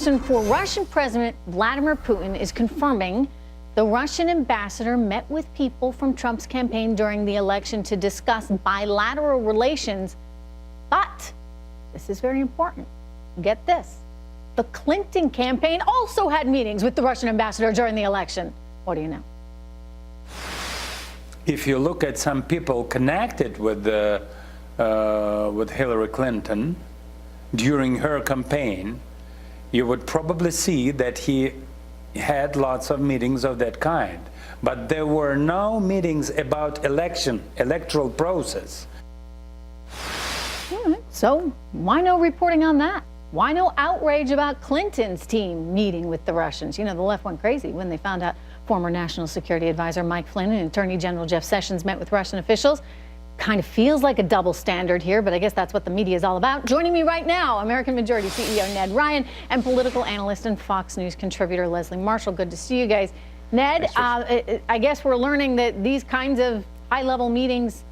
For Russian President Vladimir Putin is confirming the Russian ambassador met with people from Trump's campaign during the election to discuss bilateral relations. But this is very important. Get this. The Clinton campaign also had meetings with the Russian ambassador during the election. What do you know? If you look at some people connected with Hillary Clinton during her campaign, you would probably see that he had lots of meetings of that kind. But there were no meetings about electoral process. All right. So why no reporting on that? Why no outrage about Clinton's team meeting with the Russians? You know, the left went crazy when they found out former National Security Advisor Mike Flynn and Attorney General Jeff Sessions met with Russian officials. Kind of feels like a double standard here, but I guess that's what the media is all about. Joining me right now, American Majority CEO Ned Ryan and political analyst and Fox News contributor Leslie Marshall. Good to see you guys. Ned, I guess we're learning that these kinds of high-level meetings,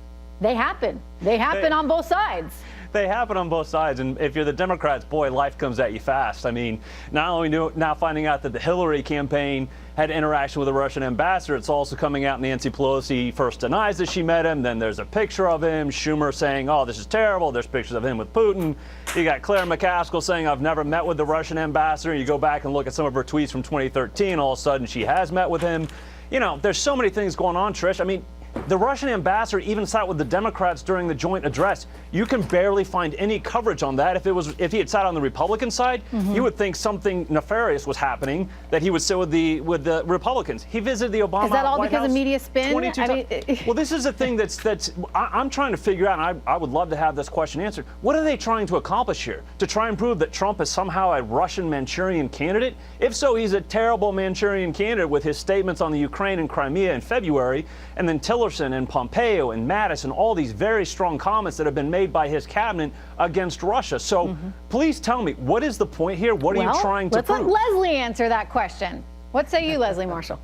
they happen. They happen on both sides. They happen on both sides, and if you're the Democrats, boy, life comes at you fast. I mean, not only now finding out that the Hillary campaign had interaction with the Russian ambassador, it's also coming out Nancy Pelosi first denies that she met him, then there's a picture of him, Schumer saying, oh, this is terrible, there's pictures of him with Putin. You got Claire McCaskill saying, I've never met with the Russian ambassador. You go back and look at some of her tweets from 2013, all of a sudden she has met with him. You know, there's so many things going on, Trish. I mean, the Russian ambassador even sat with the Democrats during the joint address. You can barely find any coverage on that. If he had sat on the Republican side, you would think something nefarious was happening, that he would sit with the Republicans. He visited the Obama White House. Is that all because of media spin? Well, this is the thing that's I'm trying to figure out, and I would love to have this question answered. What are they trying to accomplish here? To try and prove that Trump is somehow a Russian Manchurian candidate? If so, he's a terrible Manchurian candidate with his statements on the Ukraine and Crimea in February, and then Tillerson and Pompeo and Mattis and all these very strong comments that have been made by his cabinet against Russia. So please tell me, what is the point here? What are you trying to prove? Let's let Leslie answer that question. What say you, Leslie Marshall?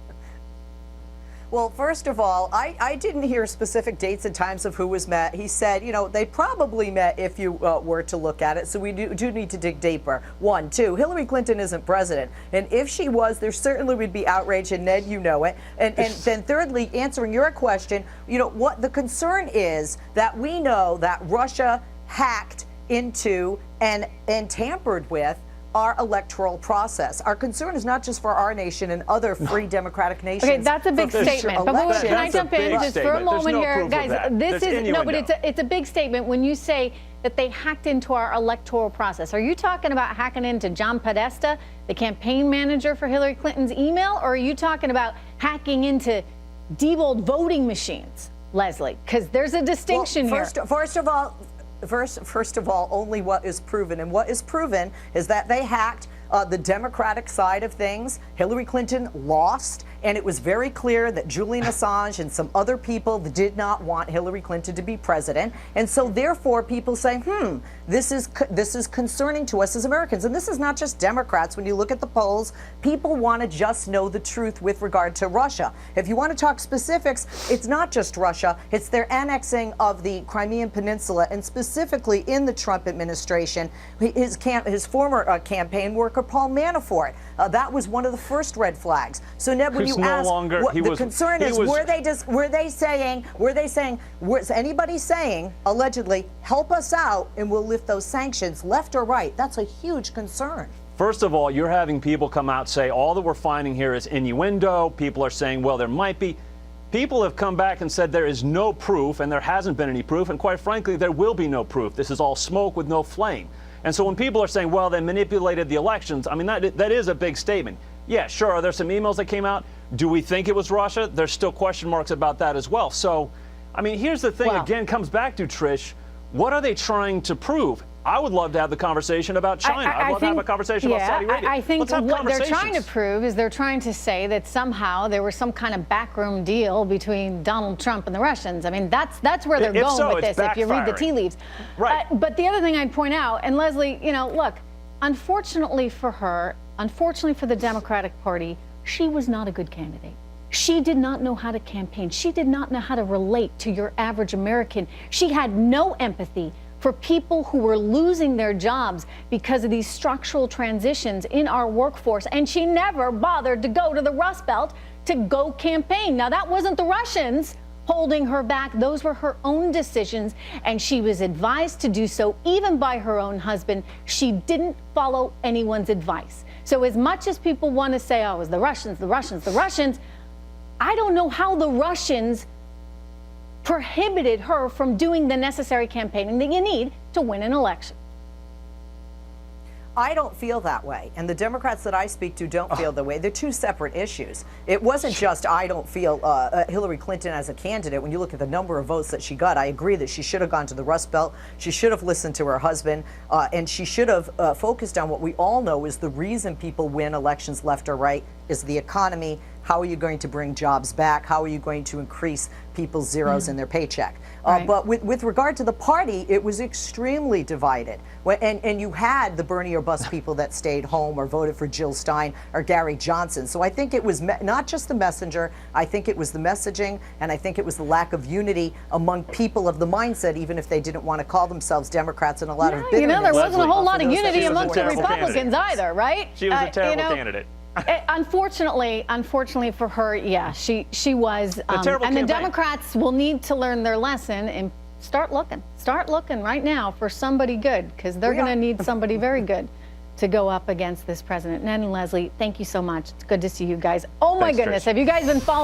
Well, first of all, I didn't hear specific dates and times of who was met. He said, you know, they probably met if you were to look at it. So we do need to dig deeper. One, two, Hillary Clinton isn't president. And if she was, there certainly would be outrage. And Ned, you know it. And then thirdly, answering your question, you know, what the concern is that we know that Russia hacked into and tampered with our electoral process. Our concern is not just for our nation and other free democratic nations. Okay, that's a big statement. But can I jump in just for a moment here, guys? This is no, but it's a big statement when you say that they hacked into our electoral process. Are you talking about hacking into John Podesta, the campaign manager for Hillary Clinton's email, or are you talking about hacking into Diebold voting machines, Leslie? Because there's a distinction here. First of all, only what is proven. And what is proven is that they hacked the Democratic side of things. Hillary Clinton lost, and it was very clear that Julian Assange and some other people did not want Hillary Clinton to be president. And so therefore people say, this is concerning to us as Americans. And this is not just Democrats. When you look at the polls, people want to just know the truth with regard to Russia. If you want to talk specifics, it's not just Russia. It's their annexing of the Crimean Peninsula, and specifically in the Trump administration, his former campaign worker, Paul Manafort. That was one of the first red flags. So Ned, when you ask, what the concern is, were they saying, was anybody saying, allegedly, help us out and we'll lift those sanctions, left or right? That's a huge concern. First of all, you're having people come out say all that we're finding here is innuendo. People are saying, well, there might be. People have come back and said there is no proof, and there hasn't been any proof, and quite frankly, there will be no proof. This is all smoke with no flame. And so when people are saying, well, they manipulated the elections, I mean, that is a big statement. Yeah, sure, are there some emails that came out? Do we think it was Russia? There's still question marks about that as well. So, I mean, here's the thing, again, comes back to, Trish, what are they trying to prove? I would love to have the conversation about China. I'd love to have a conversation about Saudi Arabia. I think what they're trying to prove is they're trying to say that somehow there was some kind of backroom deal between Donald Trump and the Russians. I mean, that's where they're going with this, if you read the tea leaves. Right. But the other thing I'd point out, and Leslie, you know, look, unfortunately for her, unfortunately for the Democratic Party, she was not a good candidate. She did not know how to campaign. She did not know how to relate to your average American. She had no empathy for people who were losing their jobs because of these structural transitions in our workforce. And she never bothered to go to the Rust Belt to go campaign. Now, that wasn't the Russians holding her back. Those were her own decisions, and she was advised to do so even by her own husband. She didn't follow anyone's advice. So as much as people want to say, oh, it was the Russians, the Russians, the Russians, I don't know how the Russians prohibited her from doing the necessary campaigning that you need to win an election. I don't feel that way, and the Democrats that I speak to don't feel that way. They're two separate issues. It wasn't just I don't feel Hillary Clinton as a candidate. When you look at the number of votes that she got, I agree that she should have gone to the Rust Belt. She should have listened to her husband, and she should have focused on what we all know is the reason people win elections left or right is the economy. How are you going to bring jobs back? How are you going to increase people's zeros in their paycheck? Right. But with regard to the party, it was extremely divided. And you had the Bernie or bust people that stayed home or voted for Jill Stein or Gary Johnson. So I think it was not just the messenger, I think it was the messaging, and I think it was the lack of unity among people of the mindset, even if they didn't want to call themselves Democrats, and a lot of bitterness. You know, there wasn't a whole lot of Leslie, unity she was a amongst the terrible Republicans candidate. either, right? She was a terrible candidate. Unfortunately for her, yeah, she was. A terrible and the campaign. Democrats will need to learn their lesson and start looking right now for somebody good, because they're going to need somebody very good to go up against this president. Ned and Leslie, thank you so much. It's good to see you guys. Oh my Thanks, goodness, Trish. have you guys been following?